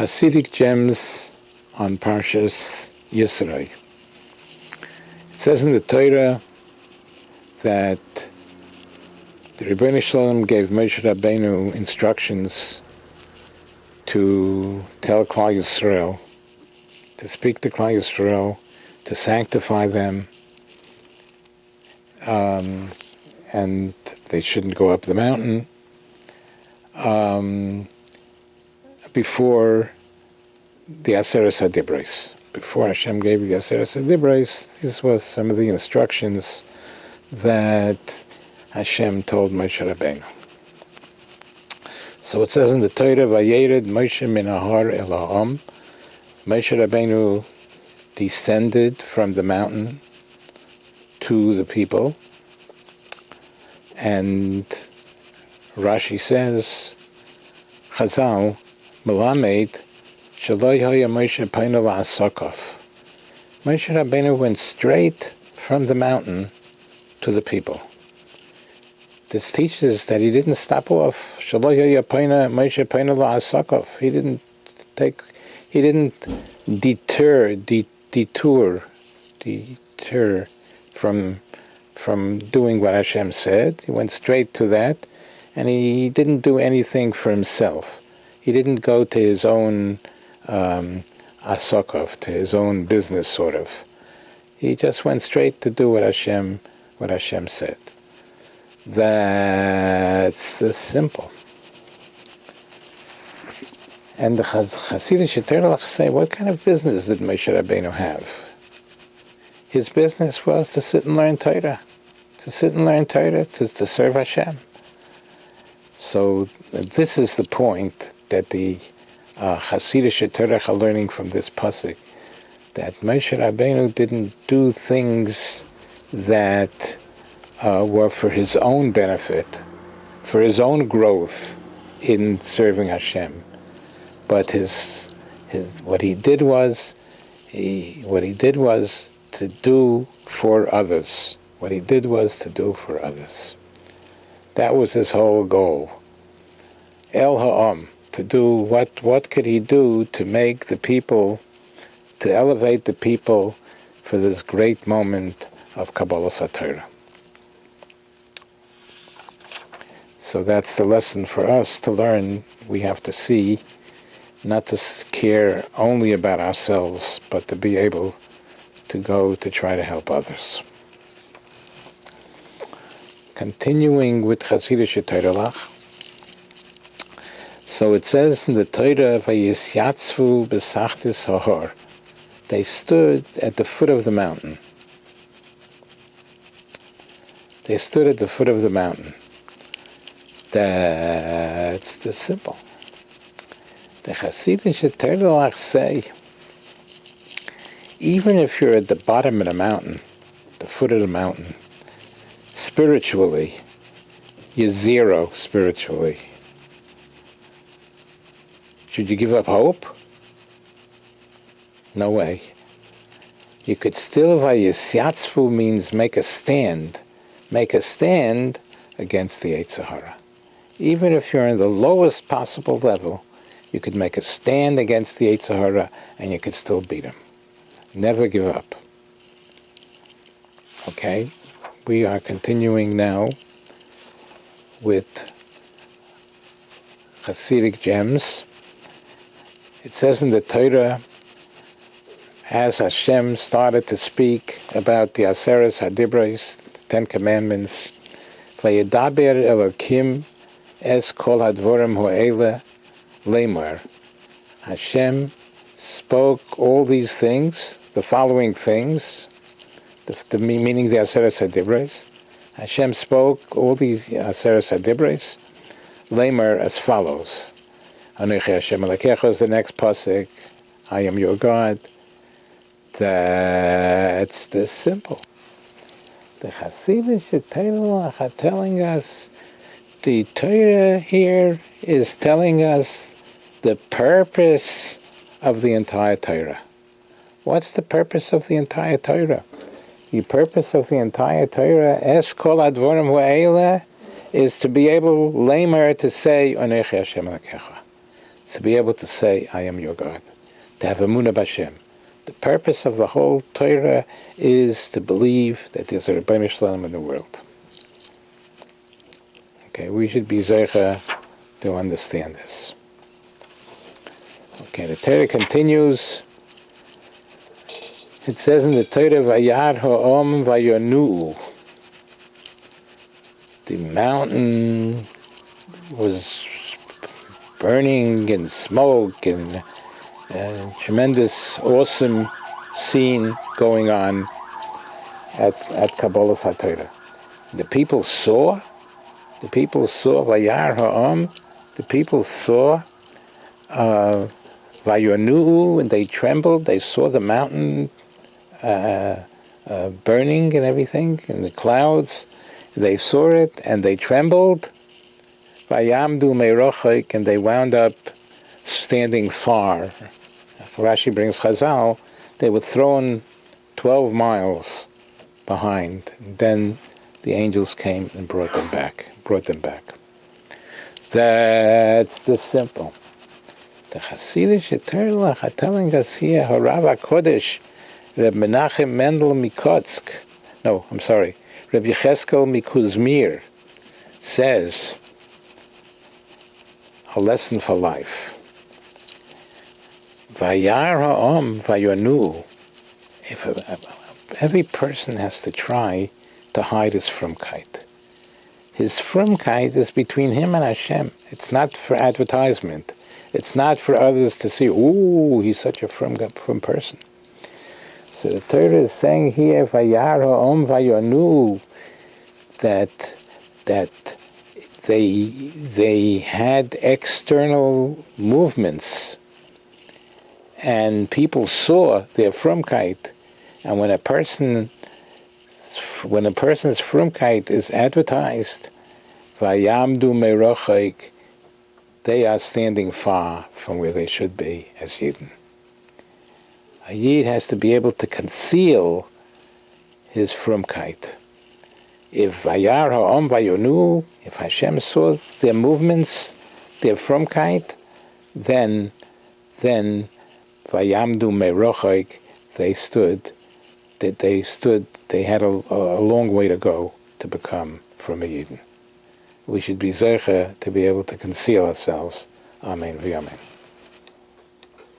Chassidic gems on Parshas Yisro. It says in the Torah that the Rebbeinu Shalom gave Moshe Rabbeinu instructions to tell Klal Yisrael, to speak to Klal Yisrael, to sanctify them, and they shouldn't go up the mountain before the Aseres HaDibros. Before Hashem gave the Aseres HaDibros, this was some of the instructions that Hashem told Moshe Rabbeinu. So it says in the Torah, Vayered Moshe min hahar el ha'am. Moshe Rabbeinu descended from the mountain to the people, and Rashi says, Chazal, Melamed, Shaloi haya Moshe paino la'asokov. Moshe Rabbeinu went straight from the mountain to the people. This teaches that he didn't stop off. Shaloi haya Moshe paino la'asokov. He didn't detour from doing what Hashem said. He went straight to that, and he didn't do anything for himself. He didn't go to his own asokov, to his own business, sort of. He just went straight to do what Hashem said. That's the simple. And the Chassidic Torah say, what kind of business did Moshe Rabbeinu have? His business was to sit and learn Torah, to serve Hashem. So this is the point that the Chassidic Torah are learning from this pasuk, that Moshe Rabbeinu didn't do things that were for his own benefit, for his own growth in serving Hashem. But what he did was to do for others. What he did was to do for others. That was his whole goal. El Ha'am, to do what could he do to make the people, to elevate the people for this great moment of Kabbalas HaTorah. So that's the lesson for us to learn. We have to see, not to care only about ourselves, but to be able to go to try to help others. Continuing with Chassidic Torah. So it says in the Torah, Vayisyatzvu b'sachtis hahar. They stood at the foot of the mountain. They stood at the foot of the mountain. That's the simple. The Chassidic Torah say, even if you're at the bottom of the mountain, the foot of the mountain, spiritually, you're zero spiritually. Should you give up hope? No way. You could still, Vayisyatzvu means make a stand against the Yetzer Hara. Even if you're in the lowest possible level, you could make a stand against the Yetzer Hara and you could still beat him. Never give up. Okay, we are continuing now with Chassidic gems. It says in the Torah, as Hashem started to speak about the Aseres HaDibros, the Ten Commandments, Vayedaber Elokim es kol hadvorim ho'ele lemar. Hashem spoke all these things, the following things, the meaning the Aseres HaDibros. Hashem spoke all these Aseres HaDibros, lemar, as follows. Anochi Hashem Elokecha is the next pasuk. I am your God. That's the simple. The Chassidic Torah are telling us, the Torah here is telling us the purpose of the entire Torah. What's the purpose of the entire Torah? The purpose of the entire Torah, es kol advorim ha'ele, is to be able, lamer, to say, Anochi Hashem Elokecha. to be able to say, I am your God, to have emunah b'Hashem. The purpose of the whole Torah is to believe that there's a Rebbeinu Shalom in the world. Okay, we should be zeicha to understand this. Okay, the Torah continues. It says in the Torah, Vayar ha'om vayonu. The mountain was burning and smoke and tremendous, awesome scene going on at Kabbalah HaTorah. The people saw Vayar ha'om, the people saw Vayonu, and they trembled. They saw the mountain burning and everything, and the clouds. They saw it, and they trembled. Vayamdu merochik, and they wound up standing far. Rashi brings Chazal, they were thrown 12 miles behind. And then the angels came and brought them back. That's the simple. The Chassidic Torah are telling us here, Harav HaKodesh, Reb Menachem Mendel Mikotsk, Reb Yecheskel Mikuzmir says, a lesson for life. Vayar ha'om vayonu. Every person has to try to hide his frumkeit. His frumkeit is between him and Hashem. It's not for advertisement. It's not for others to see, ooh, he's such a frum person. So the Torah is saying here, Vayar ha'om vayonu, that they had external movements, and people saw their frumkeit. And when a person's frumkeit is advertised, Vayamdu merochik, they are standing far from where they should be as Yidden. A Yid has to be able to conceal his frumkeit. If Vayar ha'om vayonu, if Hashem saw their movements, their frumkeit, then Vayamdu merochik, they had a long way to go to become from a Yidden. We should be zeicha to be able to conceal ourselves. Amen v'amen.